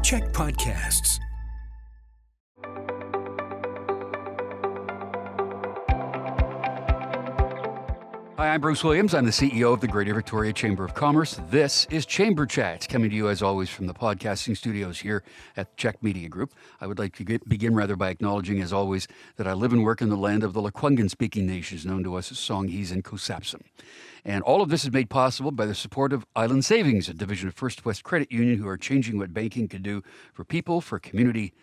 Check Podcasts. Hi, I'm Bruce Williams. I'm the CEO of the Greater Victoria Chamber of Commerce. This is Chamber Chat, coming to you as always from the podcasting studios here at Check Media Group. I would like to begin by acknowledging, as always, that I live and work in the land of the Lekwungen-speaking nations, known to us as Songhees and Coosapsin. And all of this is made possible by the support of Island Savings, a division of First West Credit Union, who are changing what banking can do for people, for community,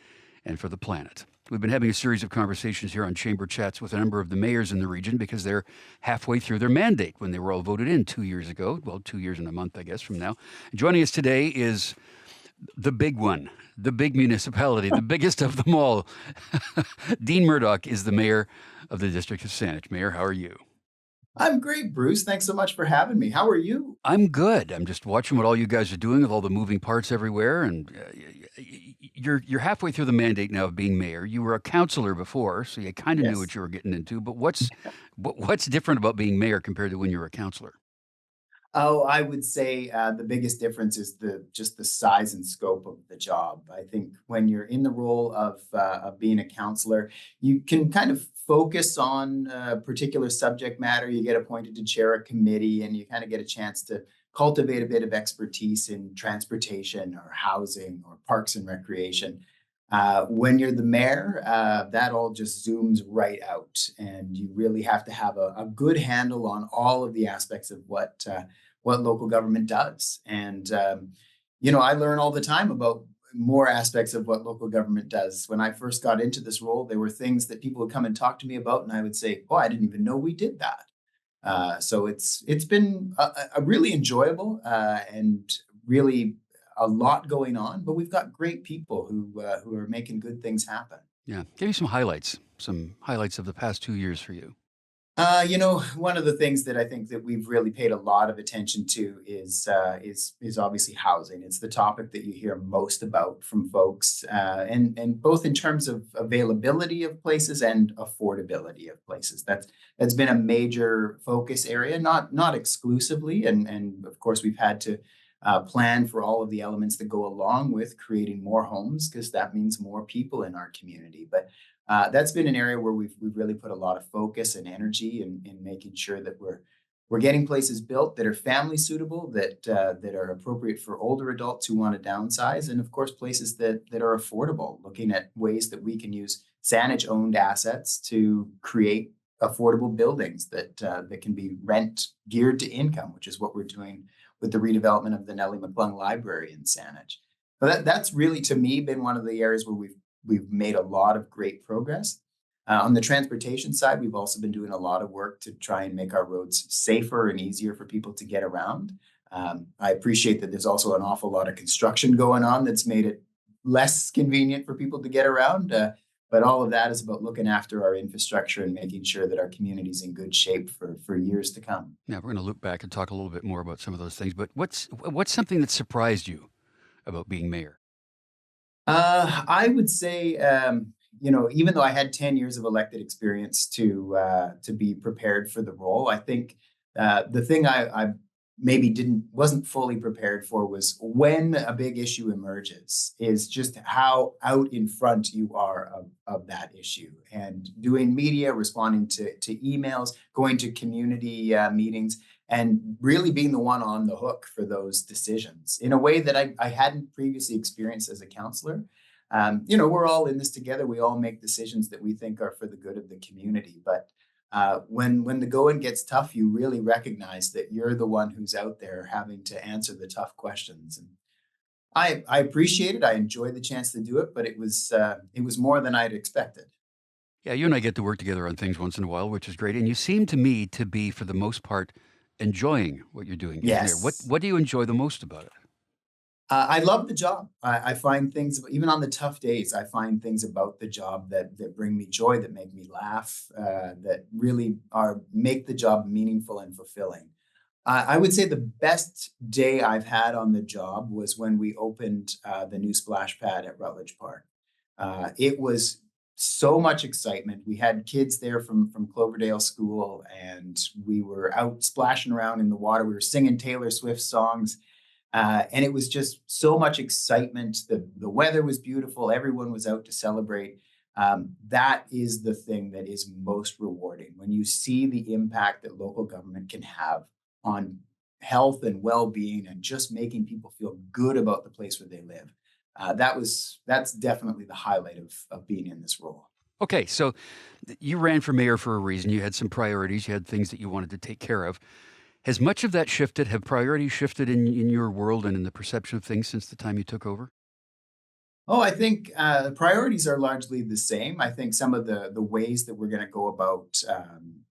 and for the planet. We've been having a series of conversations here on Chamber Chats with a number of the mayors in the region because they're halfway through their mandate when they were all voted in 2 years ago. Well, 2 years and a month, I guess, from now. Joining us today is the big one, the big municipality, the biggest of them all. Dean Murdock is the mayor of the District of Saanich. Mayor, how are you? I'm great, Bruce. Thanks so much for having me. How are you? I'm good. I'm just watching what all you guys are doing with all the moving parts everywhere. And you're halfway through the mandate now of being mayor. You were a councillor before, so you kind of knew what you were getting into. But what's different about being mayor compared to when you were a councillor? Oh, I would say the biggest difference is just the size and scope of the job. I think when you're in the role of being a counselor, you can kind of focus on a particular subject matter. You get appointed to chair a committee, and you kind of get a chance to cultivate a bit of expertise in transportation or housing or parks and recreation. When you're the mayor, that all just zooms right out, and you really have to have a good handle on all of the aspects of what local government does. And I learn all the time about more aspects of what local government does. When I first got into this role, there were things that people would come and talk to me about, and I would say, "Oh, I didn't even know we did that." So it's been a really enjoyable and really a lot going on, but we've got great people who are making good things happen. Yeah. Give me some highlights of the past 2 years for you. One of the things that I think that we've really paid a lot of attention to is obviously housing. It's the topic that you hear most about from folks, and both in terms of availability of places and affordability of places. That's been a major focus area, not exclusively, and of course we've had to plan for all of the elements that go along with creating more homes, because that means more people in our community. But that's been an area where we've really put a lot of focus and energy in making sure that we're getting places built that are family suitable, that are appropriate for older adults who want to downsize, and of course places that are affordable. Looking at ways that we can use Saanich owned assets to create affordable buildings that can be rent geared to income, which is what we're doing with the redevelopment of the Nellie McClung Library in Saanich. But that's really, to me, been one of the areas where we've made a lot of great progress. On the transportation side, we've also been doing a lot of work to try and make our roads safer and easier for people to get around. I appreciate that there's also an awful lot of construction going on that's made it less convenient for people to get around. But all of that is about looking after our infrastructure and making sure that our community is in good shape for years to come. Yeah, we're going to loop back and talk a little bit more about some of those things. But what's something that surprised you about being mayor? I would say, even though I had 10 years of elected experience to be prepared for the role, I think the thing I maybe wasn't fully prepared for was when a big issue emerges, is just how out in front you are of that issue, and doing media, responding to emails, going to community meetings, and really being the one on the hook for those decisions in a way that I hadn't previously experienced as a counselor. We're all in this together. We all make decisions that we think are for the good of the community. But when the going gets tough, you really recognize that you're the one who's out there having to answer the tough questions. And I appreciate it. I enjoyed the chance to do it, but it was more than I'd expected. Yeah, you and I get to work together on things once in a while, which is great. And you seem to me to be, for the most part, enjoying what you're doing. Yes. What do you enjoy the most about it? I love the job. I find things, even on the tough days, I find things about the job that bring me joy, that make me laugh, that really make the job meaningful and fulfilling. I would say the best day I've had on the job was when we opened the new splash pad at Rutledge Park. It was so much excitement. We had kids there from Cloverdale School, and we were out splashing around in the water. We were singing Taylor Swift songs. And it was just so much excitement. The weather was beautiful. Everyone was out to celebrate. That is the thing that is most rewarding when you see the impact that local government can have on health and well-being and just making people feel good about the place where they live. That's definitely the highlight of being in this role. Okay, so you ran for mayor for a reason. You had some priorities, you had things that you wanted to take care of. Has much of that shifted? Have priorities shifted in your world and in the perception of things since the time you took over? Oh, I think priorities are largely the same. I think some of the ways that we're going to go about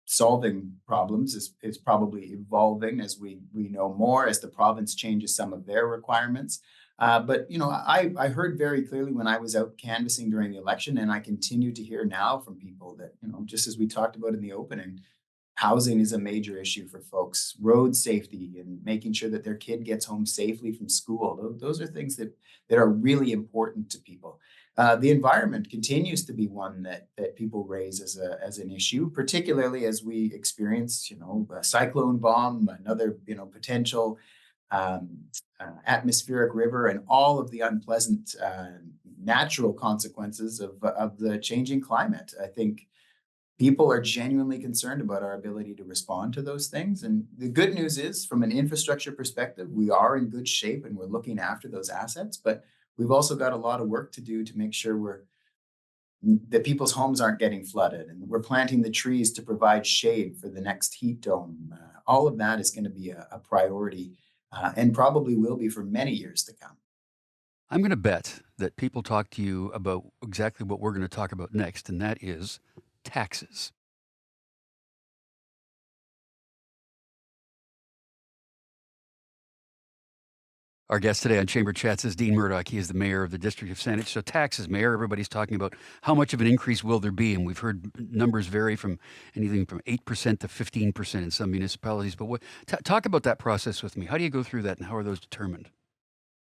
solving problems is probably evolving as we know more as the province changes some of their requirements. But I heard very clearly when I was out canvassing during the election, and I continue to hear now from people that just as we talked about in the opening, housing is a major issue for folks. Road safety and making sure that their kid gets home safely from school. Those are things that are really important to people. The environment continues to be one that people raise as an issue, particularly as we experience, a cyclone bomb, another, potential atmospheric river, and all of the unpleasant natural consequences of the changing climate. I think people are genuinely concerned about our ability to respond to those things. And the good news is, from an infrastructure perspective, we are in good shape and we're looking after those assets. But we've also got a lot of work to do to make sure that people's homes aren't getting flooded, and we're planting the trees to provide shade for the next heat dome. All of that is going to be a priority, and probably will be for many years to come. I'm going to bet that people talk to you about exactly what we're going to talk about next, and that is taxes. Our guest today on Chamber Chats is Dean Murdock. He is the mayor of the District of Saanich. So taxes, Mayor, everybody's talking about how much of an increase will there be? And we've heard numbers vary from anything from 8% to 15% in some municipalities. But talk about that process with me. How do you go through that and how are those determined?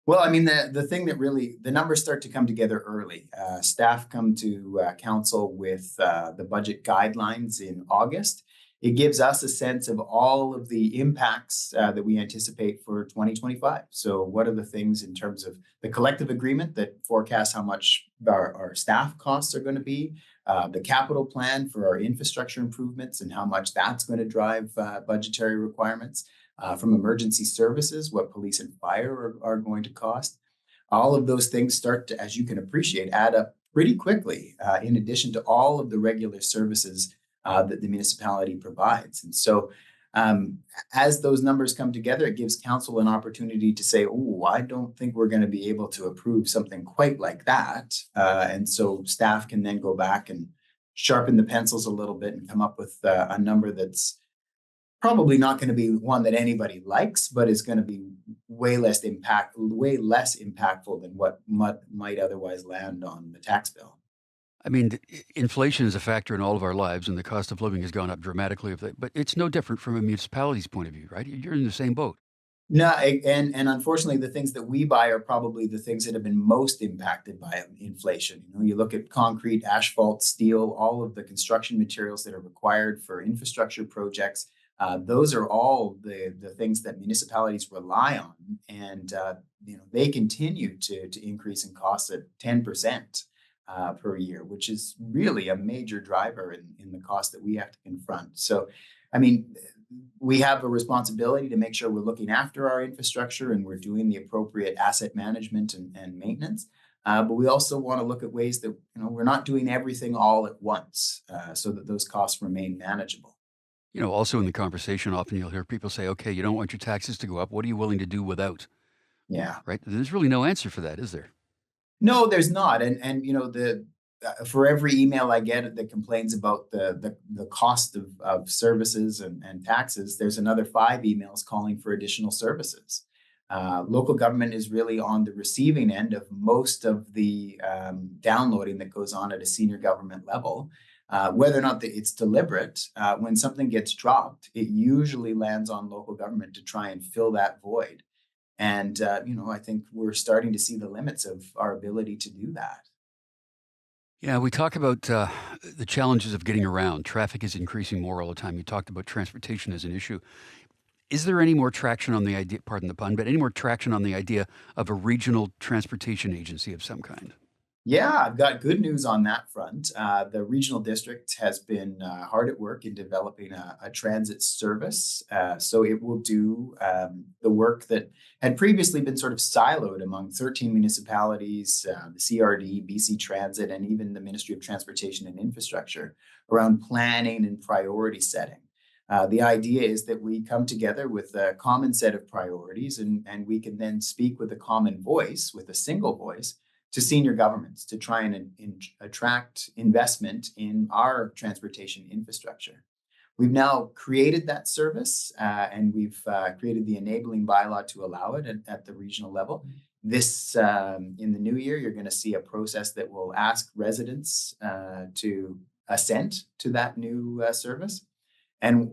Well, I mean, the thing that really, the numbers start to come together early. Staff come to council with the budget guidelines in August. It gives us a sense of all of the impacts that we anticipate for 2025. So what are the things in terms of the collective agreement that forecasts how much our staff costs are going to be, the capital plan for our infrastructure improvements and how much that's going to drive budgetary requirements, from emergency services, what police and fire are going to cost. All of those things start to, as you can appreciate, add up pretty quickly, in addition to all of the regular services that the municipality provides. And so as those numbers come together, it gives council an opportunity to say, oh, I don't think we're going to be able to approve something quite like that. And so staff can then go back and sharpen the pencils a little bit and come up with a number that's probably not going to be one that anybody likes, but is going to be way less impactful than what might otherwise land on the tax bill. I mean, inflation is a factor in all of our lives, and the cost of living has gone up dramatically. But it's no different from a municipality's point of view, right? You're in the same boat. No, and unfortunately, the things that we buy are probably the things that have been most impacted by inflation. You look at concrete, asphalt, steel, all of the construction materials that are required for infrastructure projects. Those are all the things that municipalities rely on, and they continue to increase in costs at 10% per year, which is really a major driver in the cost that we have to confront. So, I mean, we have a responsibility to make sure we're looking after our infrastructure and we're doing the appropriate asset management and maintenance. But we also want to look at ways that we're not doing everything all at once, so that those costs remain manageable. Also in the conversation, often you'll hear people say, okay, you don't want your taxes to go up. What are you willing to do without? Yeah. Right? There's really no answer for that, is there? No, there's not. And the for every email I get that complains about the cost of services and taxes, there's another 5 emails calling for additional services. Local government is really on the receiving end of most of the downloading that goes on at a senior government level. Whether or not it's deliberate, when something gets dropped, it usually lands on local government to try and fill that void. And, I think we're starting to see the limits of our ability to do that. Yeah, we talk about the challenges of getting around. Traffic is increasing more all the time. You talked about transportation as an issue. Is there any more traction on the idea, pardon the pun, but any more traction on the idea of a regional transportation agency of some kind? Yeah, I've got good news on that front. The regional district has been hard at work in developing a transit service. So it will do the work that had previously been sort of siloed among 13 municipalities, the CRD, BC Transit, and even the Ministry of Transportation and Infrastructure around planning and priority setting. The idea is that we come together with a common set of priorities, and we can then speak with a common voice, with a single voice, to senior governments to try and attract investment in our transportation infrastructure. We've now created that service, and we've created the enabling bylaw to allow it at the regional level. This in the new year, you're going to see a process that will ask residents to assent to that new service. And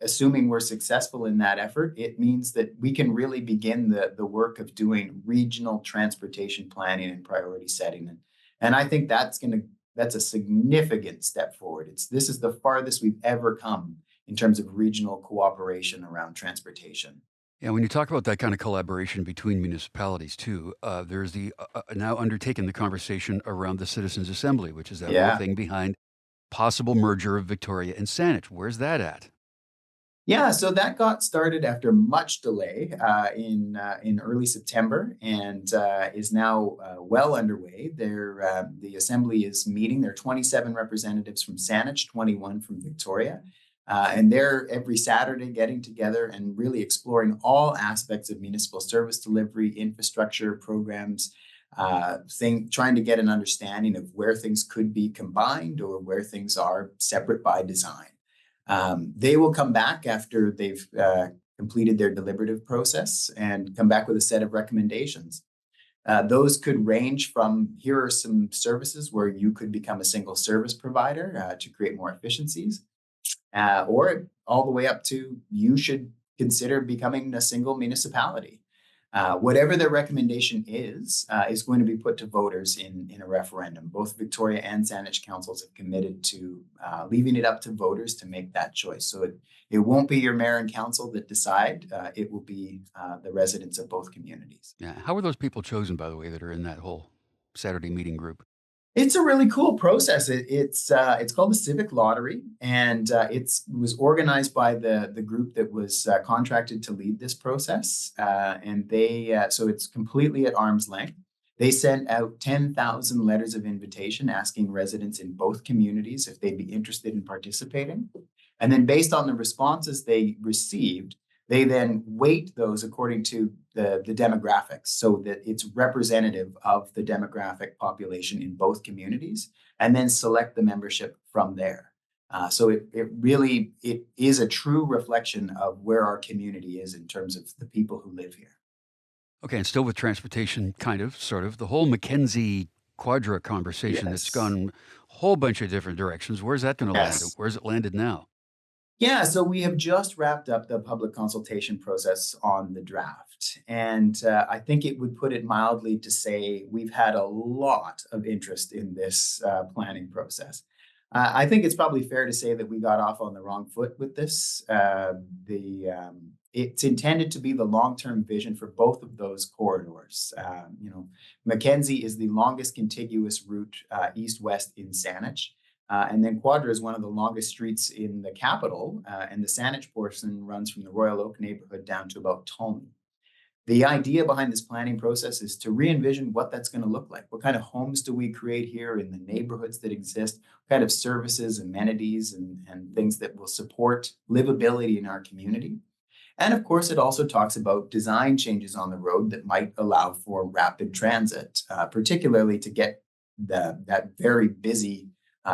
assuming we're successful in that effort, it means that we can really begin the work of doing regional transportation planning and priority setting. And I think that's a significant step forward. This is the farthest we've ever come in terms of regional cooperation around transportation. Yeah, when you talk about that kind of collaboration between municipalities too, there's the now undertaken the conversation around the Citizens Assembly, which is that whole Yeah. thing behind possible merger of Victoria and Saanich. Where's that at? Yeah, so that got started after much delay in early September, and is now well underway. The assembly is meeting. There are 27 representatives from Saanich, 21 from Victoria, and they're every Saturday getting together and really exploring all aspects of municipal service delivery, infrastructure programs, trying to get an understanding of where things could be combined or where things are separate by design. They will come back after they've completed their deliberative process and come back with a set of recommendations. Those could range from, here are some services where you could become a single service provider to create more efficiencies, or all the way up to you should consider becoming a single municipality. Whatever their recommendation is going to be put to voters in a referendum. Both Victoria and Saanich councils have committed to leaving it up to voters to make that choice. So it won't be your mayor and council that decide. It will be the residents of both communities. Yeah, how were those people chosen, by the way, that are in that whole Saturday meeting group? It's a really cool process. It's called the Civic Lottery, and it was organized by the group that was contracted to lead this process. And they so it's completely at arm's length. They sent out 10,000 letters of invitation asking residents in both communities if they'd be interested in participating. And then based on the responses they received, they then weight those according to the demographics so that it's representative of the demographic population in both communities, and then select the membership from there. So it really is a true reflection of where our community is in terms of the people who live here. Okay, and still with transportation, kind of, sort of, the whole Mackenzie Quadra conversation that's Yes. gone a whole bunch of different directions. Where's that going to land? Yes. Where's it landed now? Yeah, so we have just wrapped up the public consultation process on the draft. And I think it would put it mildly to say we've had a lot of interest in this planning process. I think it's probably fair to say that we got off on the wrong foot with this. It's intended to be the long-term vision for both of those corridors. Mackenzie is the longest contiguous route east-west in Saanich. And then Quadra is one of the longest streets in the capital, and the Saanich portion runs from the Royal Oak neighborhood down to about Tolney. The idea behind this planning process is to re-envision what that's going to look like. What kind of homes do we create here in the neighborhoods that exist? What kind of services, amenities, and things that will support livability in our community? And of course, it also talks about design changes on the road that might allow for rapid transit, particularly to get that very busy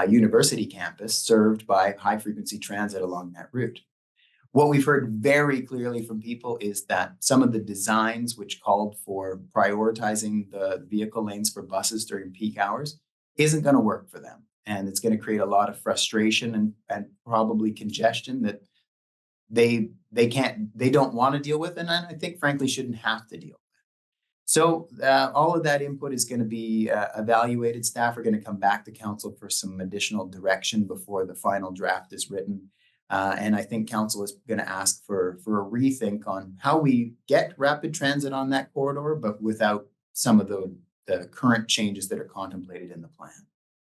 university campus served by high frequency transit along that route. What we've heard very clearly from people is that some of the designs which called for prioritizing the vehicle lanes for buses during peak hours isn't going to work for them. And it's going to create a lot of frustration and probably congestion that they don't want to deal with, and I think frankly shouldn't have to deal with. So all of that input is going to be evaluated. Staff are going to come back to council for some additional direction before the final draft is written. And I think council is going to ask for a rethink on how we get rapid transit on that corridor, but without some of the current changes that are contemplated in the plan.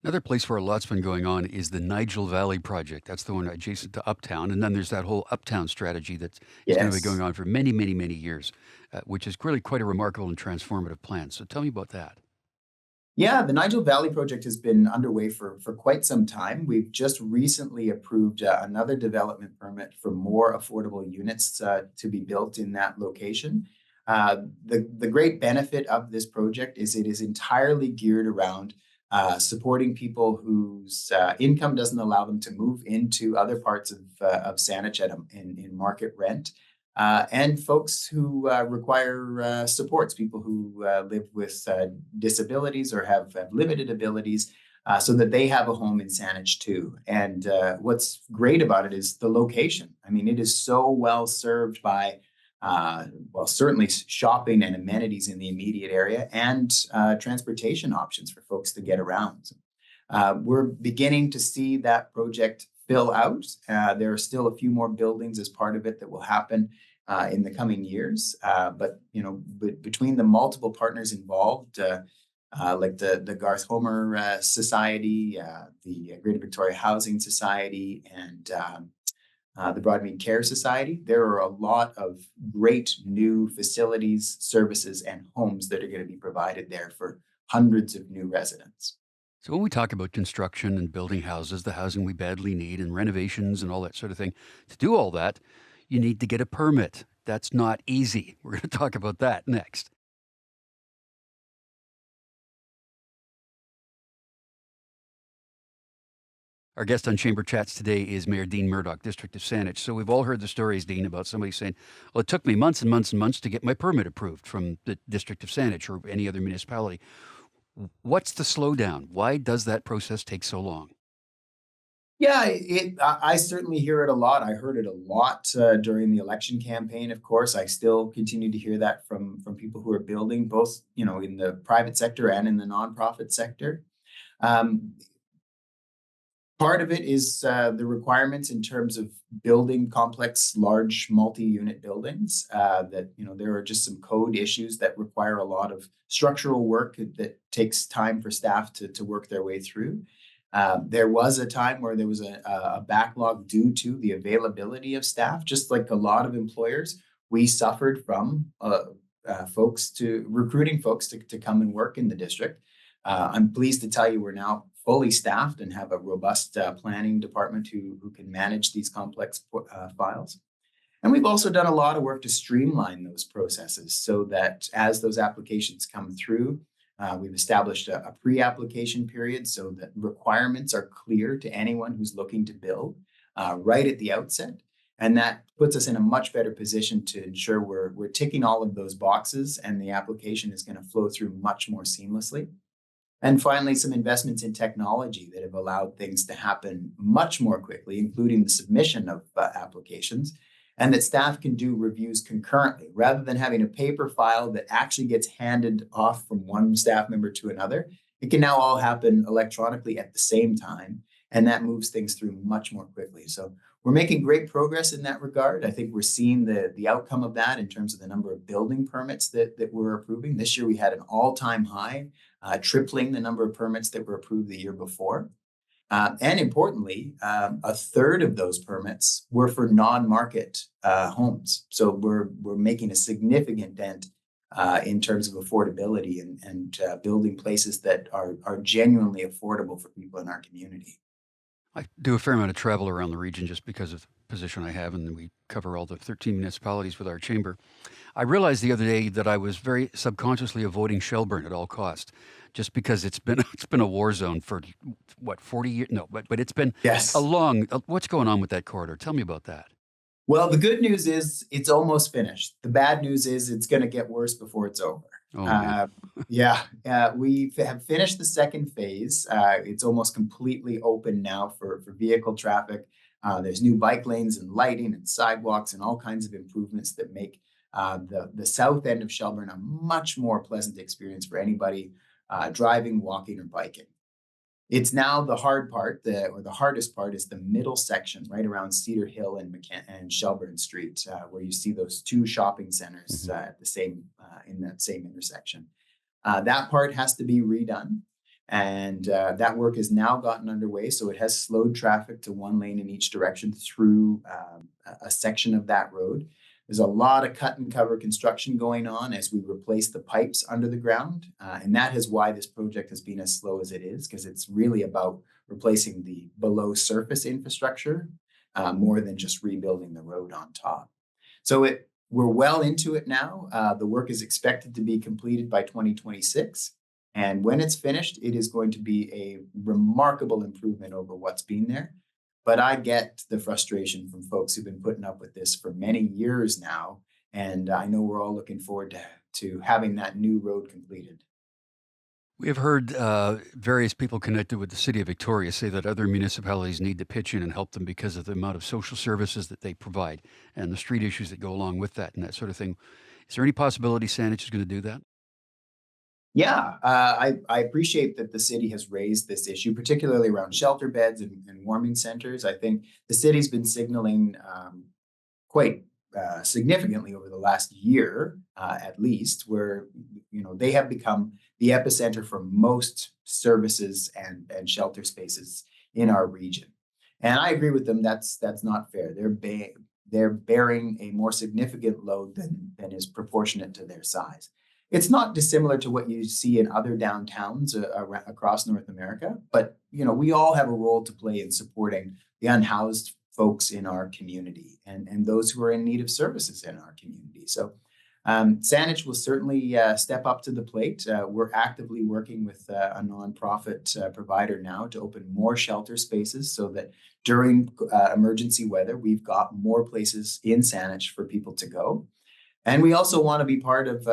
Another place where a lot's been going on is the Nigel Valley project. That's the one adjacent to Uptown. And then there's that whole Uptown strategy that is going to be going Yes. on for many, many, many years, which is really quite a remarkable and transformative plan. So tell me about that. Yeah, the Nigel Valley project has been underway for quite some time. We've just recently approved another development permit for more affordable units to be built in that location. The great benefit of this project is it is entirely geared around supporting people whose income doesn't allow them to move into other parts of Saanich in market rent. And folks who require supports, people who live with disabilities or have limited abilities, so that they have a home in Saanich too. And what's great about it is the location. I mean, it is so well served by, well, certainly shopping and amenities in the immediate area and transportation options for folks to get around. We're beginning to see that project fill out. There are still a few more buildings as part of it that will happen in the coming years. But between the multiple partners involved, like the Garth Homer Society, the Greater Victoria Housing Society, and the Broadmead Care Society, there are a lot of great new facilities, services, and homes that are going to be provided there for hundreds of new residents. So when we talk about construction and building houses, the housing we badly need, and renovations and all that sort of thing, to do all that, you need to get a permit. That's not easy. We're going to talk about that next. Our guest on Chamber Chats today is Mayor Dean Murdock, District of Saanich. So we've all heard the stories, Dean, about somebody saying, well, it took me months and months and months to get my permit approved from the District of Saanich or any other municipality. What's the slowdown? Why does that process take so long? Yeah, I certainly hear it a lot. I heard it a lot during the election campaign. Of course, I still continue to hear that from people who are building, both in the private sector and in the nonprofit sector. Um, Part of it is the requirements in terms of building complex, large, multi-unit buildings. That there are just some code issues that require a lot of structural work that takes time for staff to work their way through. There was a time where there was a backlog due to the availability of staff. Just like a lot of employers, we suffered from folks to recruiting folks to come and work in the district. I'm pleased to tell you we're now fully staffed and have a robust planning department who can manage these complex files. And we've also done a lot of work to streamline those processes so that as those applications come through, we've established a pre-application period so that requirements are clear to anyone who's looking to build right at the outset. And that puts us in a much better position to ensure we're ticking all of those boxes and the application is going to flow through much more seamlessly. And finally, some investments in technology that have allowed things to happen much more quickly, including the submission of applications, and that staff can do reviews concurrently rather than having a paper file that actually gets handed off from one staff member to another. It can now all happen electronically at the same time, and that moves things through much more quickly. So we're making great progress in that regard. I think we're seeing the outcome of that in terms of the number of building permits that we're approving. This year we had an all-time high, tripling the number of permits that were approved the year before. And importantly, a third of those permits were for non-market homes. So we're making a significant dent in terms of affordability and building places that are genuinely affordable for people in our community. I do a fair amount of travel around the region just because of the position I have, and we cover all the 13 municipalities with our chamber. I realized the other day that I was very subconsciously avoiding Shelburne at all cost, just because it's been it's been a war zone for what 40 years. No, but it's been a Yes. long. What's going on with that corridor? Tell me about that. Well, the good news is it's almost finished. The bad news is it's going to get worse before it's over. Oh man. Uh, yeah, we have finished the second phase. It's almost completely open now for vehicle traffic. There's new bike lanes and lighting and sidewalks and all kinds of improvements that make the south end of Shelburne a much more pleasant experience for anybody driving, walking, or biking. It's now the hard part, or the hardest part is the middle section right around Cedar Hill and and Shelburne Street, where you see those two shopping centers Mhm. at the same in that same intersection. That part has to be redone, and that work has now gotten underway. So it has slowed traffic to one lane in each direction through a section of that road. There's a lot of cut and cover construction going on as we replace the pipes under the ground. And that is why this project has been as slow as it is, because it's really about replacing the below surface infrastructure more than just rebuilding the road on top. So we're well into it now. The work is expected to be completed by 2026. And when it's finished, it is going to be a remarkable improvement over what's been there. But I get the frustration from folks who've been putting up with this for many years now. And I know we're all looking forward to having that new road completed. We have heard various people connected with the city of Victoria say that other municipalities need to pitch in and help them because of the amount of social services that they provide and the street issues that go along with that and that sort of thing. Is there any possibility Saanich is going to do that? Yeah, I appreciate that the city has raised this issue, particularly around shelter beds and warming centers. I think the city's been signaling quite significantly over the last year, at least, where they have become the epicenter for most services and shelter spaces in our region. And I agree with them. That's not fair. They're bearing a more significant load than is proportionate to their size. It's not dissimilar to what you see in other downtowns across North America, but we all have a role to play in supporting the unhoused folks in our community and those who are in need of services in our community. So Saanich will certainly step up to the plate. We're actively working with a nonprofit provider now to open more shelter spaces so that during emergency weather, we've got more places in Saanich for people to go. And we also want to be part of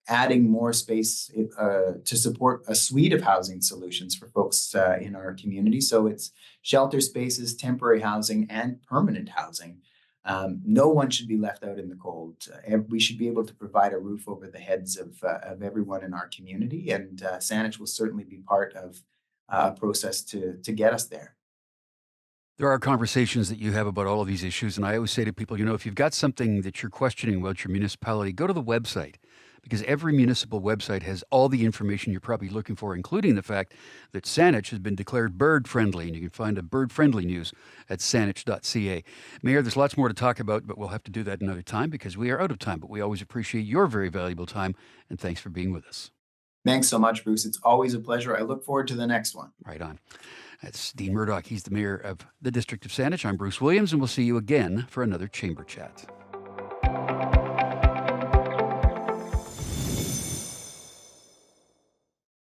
adding more space to support a suite of housing solutions for folks in our community. So it's shelter spaces, temporary housing, and permanent housing. No one should be left out in the cold. We should be able to provide a roof over the heads of everyone in our community, and Saanich will certainly be part of a process to get us there. There are conversations that you have about all of these issues, and I always say to people, if you've got something that you're questioning about your municipality, go to the website because every municipal website has all the information you're probably looking for, including the fact that Saanich has been declared bird friendly, and you can find a bird friendly news at saanich.ca. Mayor, there's lots more to talk about, but we'll have to do that another time because we are out of time. But we always appreciate your very valuable time, and thanks for being with us. Thanks so much, Bruce. It's always a pleasure. I look forward to the next one. Right on. That's Dean Murdock. He's the mayor of the District of Saanich. I'm Bruce Williams, and we'll see you again for another Chamber Chat.